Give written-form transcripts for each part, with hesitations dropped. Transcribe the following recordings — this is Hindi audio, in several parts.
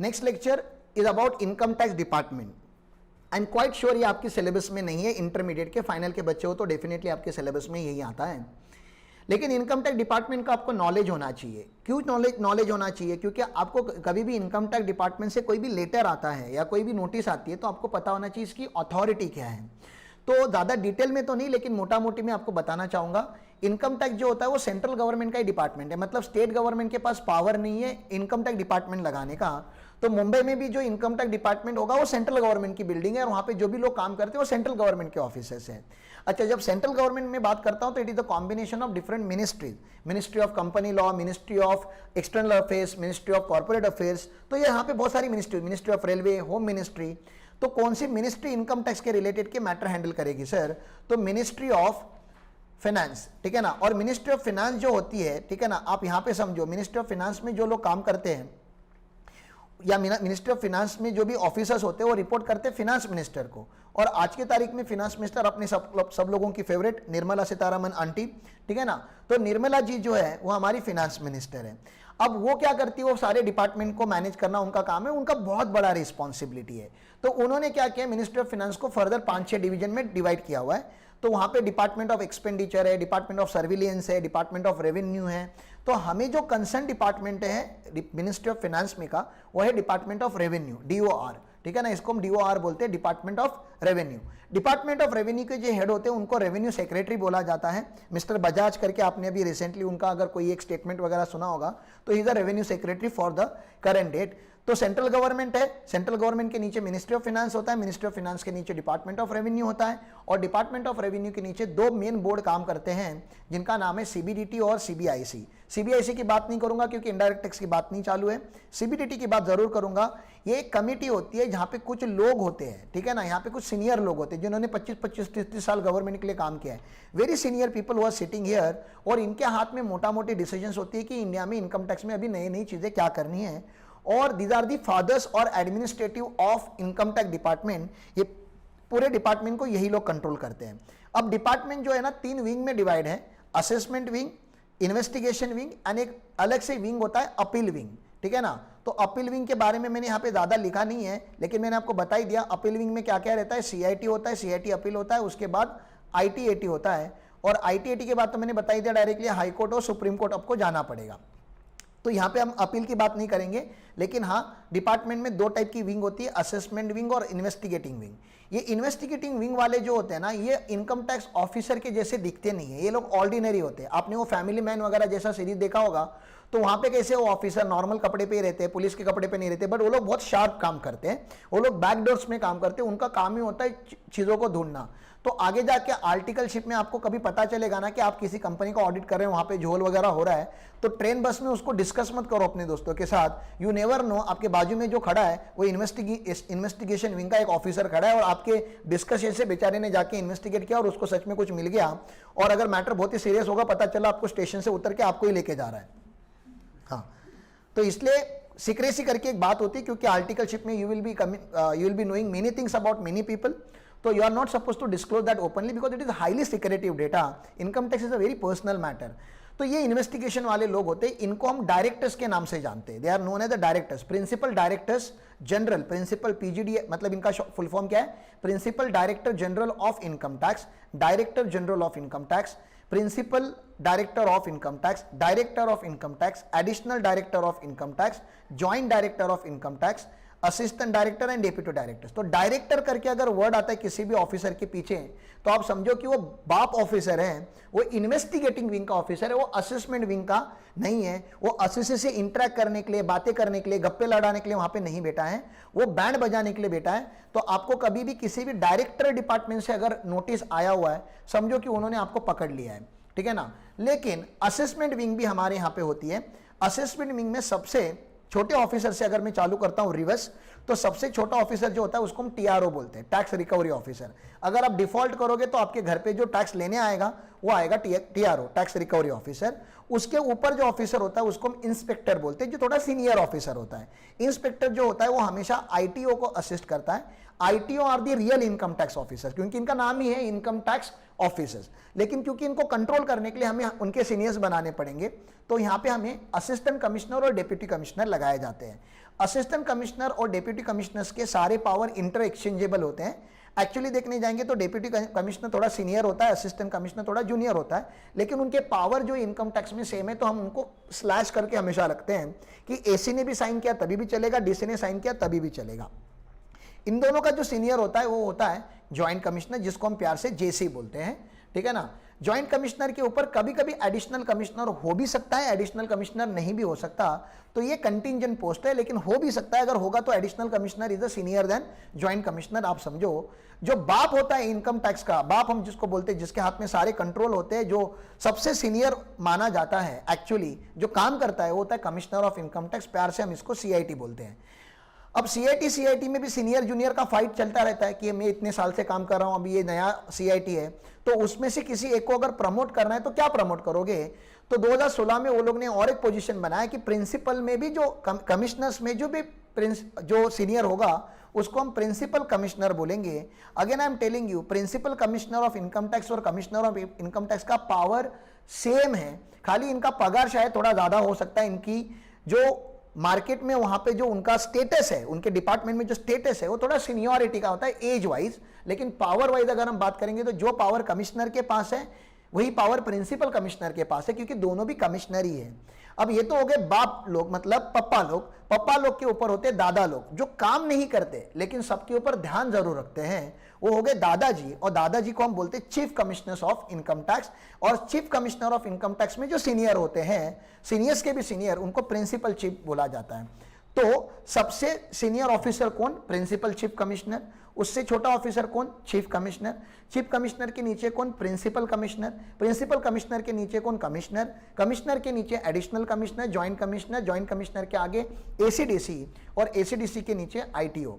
Next lecture is about income tax department. I am quite sure ये आपके सिलेबस में नहीं है, इंटरमीडिएट के फाइनल के बच्चे हो तो डेफिनेटली आपके सिलेबस में यही आता है, लेकिन इनकम टैक्स डिपार्टमेंट का आपको नॉलेज होना चाहिए। क्यों नॉलेज होना चाहिए? क्योंकि आपको कभी भी इनकम टैक्स डिपार्टमेंट से कोई भी लेटर आता है या कोई भी नोटिस आती है तो आपको पता होना चाहिए इसकी अथॉरिटी क्या है। तो ज़्यादा डिटेल में तो नहीं, लेकिन मोटा मोटी मैं आपको बताना चाहूँगा, इनकम टैक्स जो होता है वो सेंट्रल गवर्नमेंट का ही डिपार्टमेंट है, मतलब स्टेट गवर्नमेंट के पास पावर नहीं है इनकम टैक्स डिपार्टमेंट लगाने का। तो मुंबई में भी जो इनकम टैक्स डिपार्टमेंट होगा वो सेंट्रल गवर्नमेंट की बिल्डिंग है और वहाँ पे जो भी लोग काम करते हैं वो सेंट्रल गवर्नमेंट के ऑफिसर्स हैं। अच्छा, जब सेंट्रल गवर्नमेंट में बात करता हूँ तो it is the combination of different ministries, ministry of company law, ministry of external affairs, ministry of corporate affairs. तो ये यहाँ पे बहुत सारी ministry, ministry of railway, home ministry. तो कौन सी मिनिस्ट्री इनकम टैक्स के रिलेटेड के मैटर हैंडल करेगी सर? तो मिनिस्ट्री ऑफ फाइनेंस, ठीक है ना। और मिनिस्ट्री ऑफ फाइनेंस जो होती है, ठीक है ना, आप यहाँ पे समझो, मिनिस्ट्री ऑफ फाइनेंस में जो लोग काम करते हैं या मिनिस्ट्री ऑफ फाइनेंस में जो भी ऑफिसर्स होते हैं वो रिपोर्ट करते हैं फाइनेंस मिनिस्टर को। और आज के तारीख में फाइनेंस मिनिस्टर अपने सब लोगों की फेवरेट निर्मला सीतारमण आंटी, ठीक है ना। तो निर्मला जी जो है वो हमारी फाइनेंस मिनिस्टर है। अब वो क्या करती है, वो सारे डिपार्टमेंट को मैनेज करना उनका काम है, उनका बहुत बड़ा रिस्पॉन्सिबिलिटी है। तो उन्होंने क्या किया, मिनिस्ट्री ऑफ फाइनेंस को फर्दर 5-6 डिवीजन में डिवाइड किया हुआ है। तो वहाँ पे डिपार्टमेंट ऑफ एक्सपेंडिचर है, डिपार्टमेंट ऑफ सर्विलियंस है, डिपार्टमेंट ऑफ रेवेन्यू है। तो हमें जो कंसर्न डिपार्टमेंट है मिनिस्ट्री ऑफ फाइनेंस में का, वो है डिपार्टमेंट ऑफ रेवेन्यू, DOR, ठीक है ना। इसको हम DOR बोलते हैं, department of revenue. Department of revenue के जो हेड होते हैं उनको रेवेन्यू सेक्रेटरी बोला जाता है। मिस्टर बजाज करके आपने अभी रिसेंटली उनका अगर कोई एक स्टेटमेंट वगैरह सुना होगा, तो he is the revenue secretary for the current date. तो सेंट्रल गवर्नमेंट है, सेंट्रल गवर्नमेंट के नीचे मिनिस्ट्री ऑफ फाइनेंस होता है, मिनिस्ट्री ऑफ फाइनेंस के नीचे डिपार्टमेंट ऑफ रेवेन्यू होता है, और डिपार्टमेंट ऑफ रेवेन्यू के नीचे 2 मेन बोर्ड काम करते हैं जिनका नाम है CBDT और CBIC। CBIC की बात नहीं करूंगा क्योंकि इनडायरेक्ट टैक्स की बात नहीं चालू है। CBDT की बात जरूर करूंगा। ये एक कमेटी होती है जहां पे कुछ लोग होते हैं, ठीक है ना, यहाँ पे कुछ सीनियर लोग होते हैं जिन्होंने 25-25, 30-30 साल गवर्नमेंट के लिए काम किया है। Very senior people who are sitting here, और इनके हाथ में मोटा मोटी डिसीजंस होती है कि इंडिया में इनकम टैक्स में अभी नई नई चीजें क्या करनी है। और दीज आर दी फादर्स और administrative of income tax department. ये पूरे डिपार्टमेंट को यही लोग कंट्रोल करते हैं। अब डिपार्टमेंट जो है ना 3 विंग में डिवाइड है, assessment wing, investigation wing and एक अलग से विंग होता है अपील विंग, ठीक है ना। तो अपील विंग के बारे में मैंने यहाँ पे ज्यादा लिखा नहीं है, लेकिन मैंने आपको बता ही दिया अपील विंग में क्या क्या रहता है। CIT होता है, CIT अपील होता है, उसके बाद IT-AT होता है, और IT-AT के बाद तो मैंने बता ही दिया डायरेक्टली हाई कोर्ट और सुप्रीम कोर्ट आपको जाना पड़ेगा। तो यहाँ पे हम अपील की बात नहीं करेंगे, लेकिन हाँ डिपार्टमेंट में 2 टाइप की विंग होती है, असेसमेंट विंग और इन्वेस्टिगेटिंग विंग। ये इन्वेस्टिगेटिंग विंग वाले जो होते हैं ना, ये इनकम टैक्स ऑफिसर के जैसे दिखते नहीं है, ये लोग ऑर्डिनरी होते हैं। आपने वो फैमिली मैन वगैरह जैसा सीरीज देखा होगा, तो वहां पे कैसे वो ऑफिसर नॉर्मल कपड़े पे ही रहते हैं, पुलिस के कपड़े पे नहीं रहते, बट वो लोग बहुत शार्प काम करते हैं, वो लोग बैकडोर्स में काम करते हैं, उनका काम ही होता है चीजों को ढूंढना। तो आगे जाके आर्टिकलशिप में आपको कभी पता चलेगा ना कि आप किसी कंपनी को ऑडिट कर रहे हैं, वहां पे झोल वगैरह हो रहा है, तो ट्रेन बस में उसको डिस्कस मत करो अपने दोस्तों के साथ। यू नेवर नो, आपके बाजू में जो खड़ा है वो इन्वेस्टिगेशन विंग का एक ऑफिसर खड़ा है, और आपके डिस्कशन से बेचारे ने जाके इन्वेस्टिगेट किया और उसको सच में कुछ मिल गया, और अगर मैटर बहुत ही सीरियस होगा, पता चला आपको स्टेशन से उतर के आपको ही लेके जा रहा है। हाँ, तो इसलिए सीक्रेसी करके एक बात होती है, क्योंकि आर्टिकलशिप में you will be knowing many things about many people, तो you are not supposed to disclose that openly because it is highly secretive data. Income tax is a very personal matter. तो ये इन्वेस्टिगेशन वाले लोग होते हैं, इनको हम डायरेक्टर्स के नाम से जानते हैं। They are known as the directors, principal directors general, principal PGD, मतलब इनका फुल फॉर्म क्या है, principal director general of income tax, director general of income tax, principal director of income tax, director of income tax, additional director of income tax, joint director of income tax, assistant director and deputy director. तो डायरेक्टर करके अगर वर्ड आता है किसी भी ऑफिसर के पीछे, तो आप समझो कि वो बाप ऑफिसर है, वो इन्वेस्टिगेटिंग विंग का ऑफिसर है, वो असेसमेंट विंग का नहीं है। वो असिस्टेंट से इंटरेक्ट करने के लिए, बातें करने के लिए, गप्पे लड़ाने के लिए वहां पे नहीं बैठा है, वो बैंड बजाने के लिए बैठा है। तो आपको कभी भी किसी भी डायरेक्टर डिपार्टमेंट से अगर नोटिस आया हुआ है, समझो कि उन्होंने आपको पकड़ लिया है, ठीक है ना। लेकिन असेसमेंट विंग भी हमारे यहां पे होती है। असेसमेंट विंग में सबसे छोटे ऑफिसर से अगर मैं चालू करता हूं रिवर्स, तो सबसे छोटा ऑफिसर जो होता है उसको हम TRO बोलते हैं, टैक्स रिकवरी ऑफिसर। अगर आप डिफॉल्ट करोगे तो आपके घर पे जो टैक्स लेने आएगा वो आएगा TRO, टैक्स रिकवरी ऑफिसर। उसके ऊपर जो ऑफिसर होता है उसको हम इंस्पेक्टर बोलते हैं, जो थोड़ा सीनियर ऑफिसर होता है। इंस्पेक्टर जो होता है वो हमेशा ITO को असिस्ट करता है। ITO are the real income tax officer, क्योंकि इनका नाम ही है इनकम टैक्स ऑफिसर्स, लेकिन क्योंकि इनको कंट्रोल करने के लिए हमें उनके सीनियर्स बनाने पड़ेंगे, तो यहाँ पे हमें असिस्टेंट कमिश्नर और डिप्यूटी कमिश्नर लगाए जाते हैं। असिस्टेंट कमिश्नर और डिप्यूटी कमिश्नर्स के सारे पावर इंटर एक्सचेंजेबल होते हैं। एक्चुअली देखने जाएंगे तो डिप्यूटी कमिश्नर थोड़ा सीनियर होता है, असिस्टेंट कमिश्नर थोड़ा जूनियर होता है, लेकिन उनके पावर जो इनकम टैक्स में सेम है, तो हम उनको स्लैश करके हमेशा रखते हैं कि एसी ने भी साइन किया तभी भी चलेगा, डीसी ने साइन किया तभी भी चलेगा। इन दोनों का जो सीनियर होता है वो होता है ज्वाइंट कमिश्नर, जिसको हम प्यार से जेसी बोलते हैं, ठीक है ना। ज्वाइंट कमिश्नर के ऊपर कभी कभी एडिशनल कमिश्नर हो भी सकता है, एडिशनल कमिश्नर नहीं भी हो सकता, तो ये कंटिंजेंट पोस्ट है, लेकिन हो भी सकता है। अगर होगा तो additional commissioner is a senior then joint commissioner. आप समझो, जो बाप होता है इनकम टैक्स का, बाप हम जिसको बोलते हैं, जिसके हाथ में सारे कंट्रोल होते हैं, जो सबसे सीनियर माना जाता है, एक्चुअली जो काम करता है वो होता है कमिश्नर ऑफ इनकम टैक्स, प्यार से हम इसको सीआईटी बोलते हैं। अब सीआईटी में भी सीनियर जूनियर का फाइट चलता रहता है कि मैं इतने साल से काम कर रहा हूं, अभी ये नया सीआईटी है, तो उसमें से किसी एक को अगर प्रमोट करना है तो क्या प्रमोट करोगे। तो 2016 में वो लोग ने और एक पोजीशन बनाया कि प्रिंसिपल में भी जो कमिश्नर्स में जो सीनियर होगा उसको हम प्रिंसिपल कमिश्नर बोलेंगे। Again I am telling you, principal commissioner of income tax और कमिश्नर ऑफ इनकम टैक्स का पावर सेम है, खाली इनका पगार शायद थोड़ा ज्यादा हो सकता है। इनकी जो मार्केट में वहां पे जो उनका स्टेटस है, उनके डिपार्टमेंट में जो स्टेटस है वो थोड़ा सीनियरिटी का होता है एज वाइज, लेकिन पावर वाइज अगर हम बात करेंगे तो जो पावर कमिश्नर के पास है वही पावर प्रिंसिपल कमिश्नर के पास है, क्योंकि दोनों भी कमिश्नर ही है। अब ये तो हो गए बाप लोग, मतलब पप्पा लोग के ऊपर होते हैं दादा लोग, जो काम नहीं करते लेकिन सबके ऊपर ध्यान जरूर रखते हैं, वो हो गए दादाजी। और दादाजी को हम बोलते हैं chief commissioner of income tax. और chief commissioner of income tax में जो सीनियर होते हैं, सीनियर्स के भी सीनियर, उनको प्रिंसिपल चीफ बोला जाता है। तो सबसे सीनियर ऑफिसर कौन? Principal chief commissioner. उससे छोटा ऑफिसर कौन? Chief commissioner. चीफ कमिश्नर के नीचे कौन? Principal commissioner. प्रिंसिपल कमिश्नर के नीचे कौन? कमिश्नर। कमिश्नर के नीचे additional commissioner, joint commissioner, joint commissioner के आगे एसीडीसी, और एसीडीसी के नीचे आईटीओ।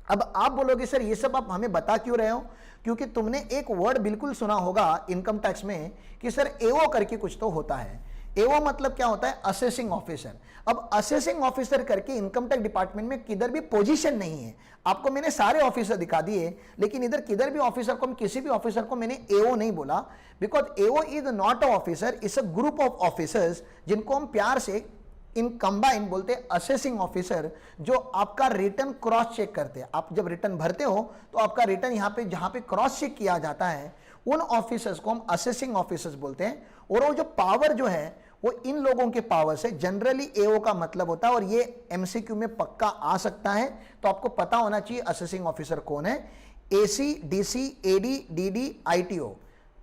अब आप बोलोगे सर ये सब आप हमें बता क्यों रहे हो? क्योंकि तुमने एक वर्ड बिल्कुल सुना होगा इनकम टैक्स में कि सर एओ करके कुछ तो होता है। एओ मतलब क्या होता है? Assessing officer. अब असेसिंग ऑफिसर करके इनकम टैक्स डिपार्टमेंट में किधर भी पोजीशन नहीं है। आपको मैंने सारे ऑफिसर दिखा दिए, लेकिन इधर किधर भी ऑफिसर को, किसी भी ऑफिसर को मैंने एओ नहीं बोला, because AO is not a officer, it's a group of officers, जिनको हम प्यार से इन कंबाइन बोलते हैं असेसिंग ऑफिसर, जो आपका रिटर्न क्रॉस चेक करते हैं। आप जब रिटर्न भरते हो तो आपका रिटर्न यहाँ पे जहाँ पे क्रॉस चेक किया जाता है, उन ऑफिसर्स को हम असेसिंग ऑफिसर्स बोलते हैं। और वो जो पावर जो है वो इन लोगों के पावर से जनरली एओ का मतलब होता है, और ये एमसीक्यू में पक्का आ सकता है, तो आपको पता होना चाहिए असेसिंग ऑफिसर कौन है। AC, DC, AD, DD, ITO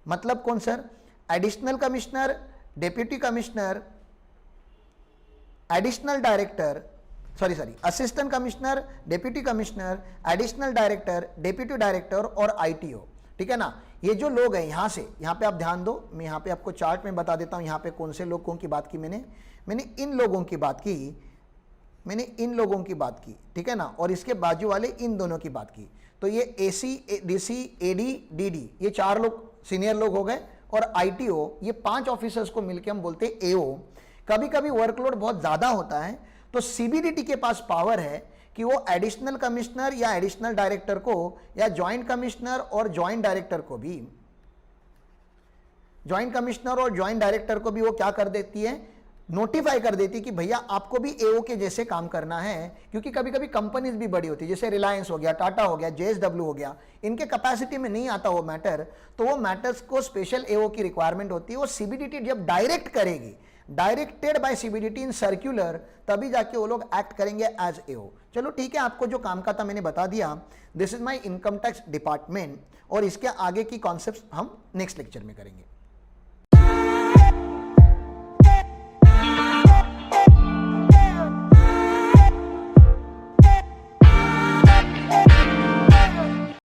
मतलब कौन sir? Additional commissioner, deputy commissioner, additional director, assistant commissioner, deputy commissioner, additional director, deputy director और आईटीओ। ठीक है ना। ये जो लोग हैं यहाँ से, यहाँ पे आप ध्यान दो, मैं यहाँ पे आपको चार्ट में बता देता हूँ यहाँ पे कौन से लोगों की बात की मैंने इन लोगों की बात की, इन लोगों की बात की, ठीक है ना। और इसके बाजू वाले इन दोनों की बात की। तो ये एसी, डीसी, एडी, डीडी, ये 4 लोग सीनियर लोग हो गए, और आईटीओ, ये 5 ऑफिसर्स को मिलकर हम बोलते हैं एओ। कभी कभी वर्कलोड बहुत ज्यादा होता है तो सीबीडीटी के पास पावर है कि वो एडिशनल कमिश्नर या एडिशनल डायरेक्टर को, या जॉइंट कमिश्नर और जॉइंट डायरेक्टर को भी, वो क्या कर देती है? नोटिफाई कर देती है कि भैया आपको भी एओ के जैसे काम करना है। क्योंकि कभी कभी कंपनीज भी बड़ी होती है, जैसे रिलायंस हो गया, टाटा हो गया, जेएसडब्ल्यू हो गया, इनके कैपेसिटी में नहीं आता वो मैटर, तो वो मैटर्स को स्पेशल एओ की रिक्वायरमेंट होती है। वो सीबीडीटी जब डायरेक्ट करेगी, directed by CBDT in circular, तभी जाके वो लोग एक्ट करेंगे एज एओ। चलो ठीक है, आपको जो काम का था मैंने बता दिया। This is my income tax department, और इसके आगे की कॉन्सेप्ट्स हम नेक्स्ट लेक्चर में करेंगे।